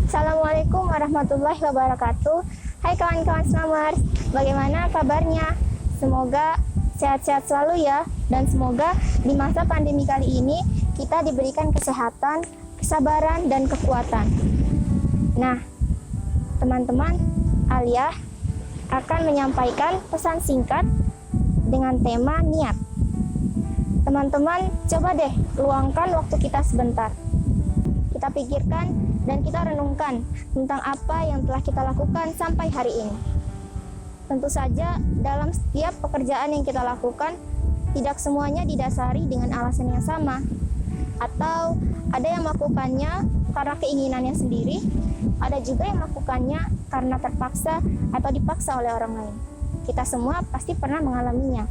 Assalamualaikum warahmatullahi wabarakatuh. Hai kawan-kawan Snamers, bagaimana kabarnya? Semoga sehat-sehat selalu ya. Dan semoga di masa pandemi kali ini kita diberikan kesehatan, kesabaran, dan kekuatan. Nah, teman-teman, Alia akan menyampaikan pesan singkat dengan tema niat. Teman-teman, coba deh luangkan waktu kita sebentar. Kita pikirkan dan kita renungkan tentang apa yang telah kita lakukan sampai hari ini. Tentu saja dalam setiap pekerjaan yang kita lakukan, tidak semuanya didasari dengan alasan yang sama. Atau ada yang melakukannya karena keinginannya sendiri, ada juga yang melakukannya karena terpaksa atau dipaksa oleh orang lain. Kita semua pasti pernah mengalaminya.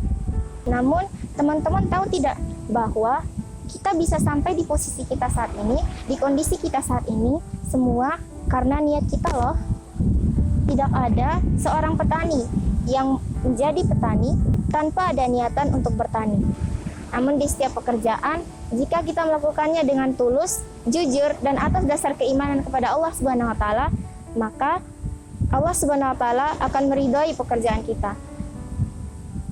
Namun, teman-teman tahu tidak bahwa kita bisa sampai di posisi kita saat ini, di kondisi kita saat ini, semua karena niat kita loh. Tidak ada seorang petani yang menjadi petani tanpa ada niatan untuk bertani. Namun di setiap pekerjaan, jika kita melakukannya dengan tulus, jujur, dan atas dasar keimanan kepada Allah Subhanahu wa Ta'ala, maka Allah Subhanahu wa Ta'ala akan meridhai pekerjaan kita.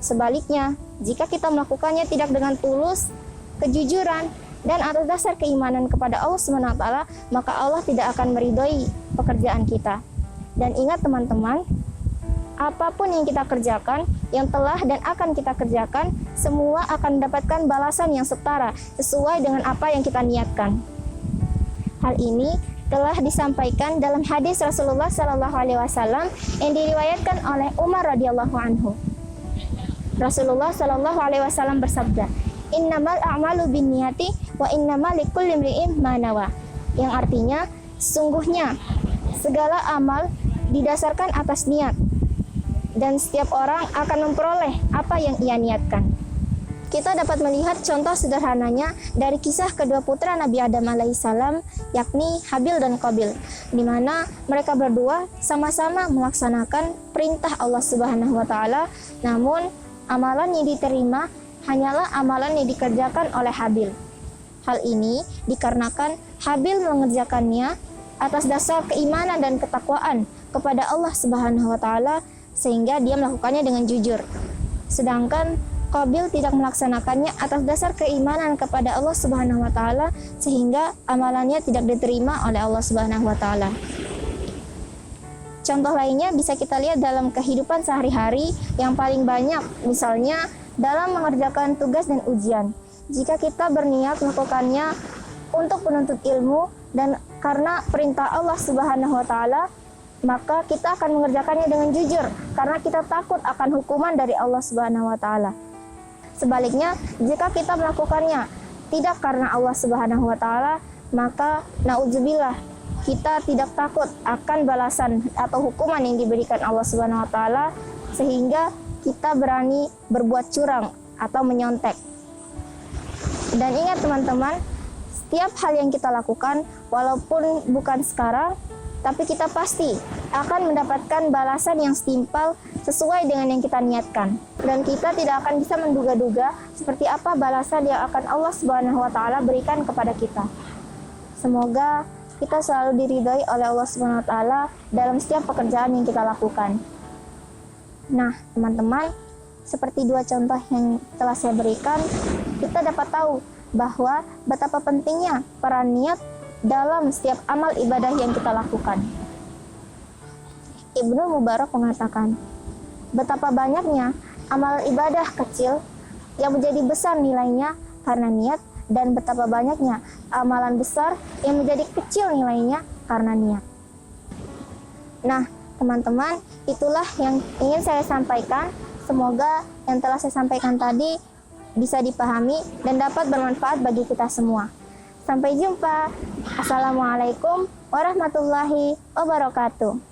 Sebaliknya, jika kita melakukannya tidak dengan tulus, kejujuran, dan atas dasar keimanan kepada Allah Subhanahu wa Ta'ala, maka Allah tidak akan meridhai pekerjaan kita. Dan ingat teman-teman, apapun yang kita kerjakan, yang telah dan akan kita kerjakan, semua akan mendapatkan balasan yang setara sesuai dengan apa yang kita niatkan. Hal ini telah disampaikan dalam hadis Rasulullah SAW yang diriwayatkan oleh Umar radhiyallahu anhu. Rasulullah SAW bersabda, "Innamal a'malu binniyati wa innamal likulli imri'in ma nawa." Yang artinya, sesungguhnya segala amal didasarkan atas niat dan setiap orang akan memperoleh apa yang ia niatkan. Kita dapat melihat contoh sederhananya dari kisah kedua putra Nabi Adam alaihissalam, yakni Habil dan Qabil, di mana mereka berdua sama-sama melaksanakan perintah Allah Subhanahu wa Ta'ala, namun amalan yang diterima hanyalah amalan yang dikerjakan oleh Habil. Hal ini dikarenakan Habil mengerjakannya atas dasar keimanan dan ketakwaan kepada Allah Subhanahu wa Ta'ala, sehingga dia melakukannya dengan jujur. Sedangkan Qabil tidak melaksanakannya atas dasar keimanan kepada Allah Subhanahu wa Ta'ala, sehingga amalannya tidak diterima oleh Allah Subhanahu wa Ta'ala. Contoh lainnya bisa kita lihat dalam kehidupan sehari-hari yang paling banyak, misalnya dalam mengerjakan tugas dan ujian. Jika kita berniat melakukannya untuk menuntut ilmu dan karena perintah Allah Subhanahu wa Ta'ala, maka kita akan mengerjakannya dengan jujur karena kita takut akan hukuman dari Allah Subhanahu wa Ta'ala. Sebaliknya, jika kita melakukannya tidak karena Allah Subhanahu wa Ta'ala, maka naudzubillah, kita tidak takut akan balasan atau hukuman yang diberikan Allah Subhanahu wa Ta'ala, sehingga kita berani berbuat curang atau menyontek. Dan ingat teman-teman, setiap hal yang kita lakukan, walaupun bukan sekarang, tapi kita pasti akan mendapatkan balasan yang setimpal sesuai dengan yang kita niatkan. Dan kita tidak akan bisa menduga-duga seperti apa balasan yang akan Allah Subhanahu wa Ta'ala berikan kepada kita. Semoga kita selalu diridhai oleh Allah Subhanahu wa Ta'ala dalam setiap pekerjaan yang kita lakukan. Nah, teman-teman, seperti dua contoh yang telah saya berikan, kita dapat tahu bahwa betapa pentingnya peran niat dalam setiap amal ibadah yang kita lakukan. Ibnu Mubarak mengatakan, betapa banyaknya amal ibadah kecil yang menjadi besar nilainya karena niat, dan betapa banyaknya amalan besar yang menjadi kecil nilainya karena niat. Nah, teman-teman, itulah yang ingin saya sampaikan. Semoga yang telah saya sampaikan tadi bisa dipahami dan dapat bermanfaat bagi kita semua. Sampai jumpa. Assalamualaikum warahmatullahi wabarakatuh.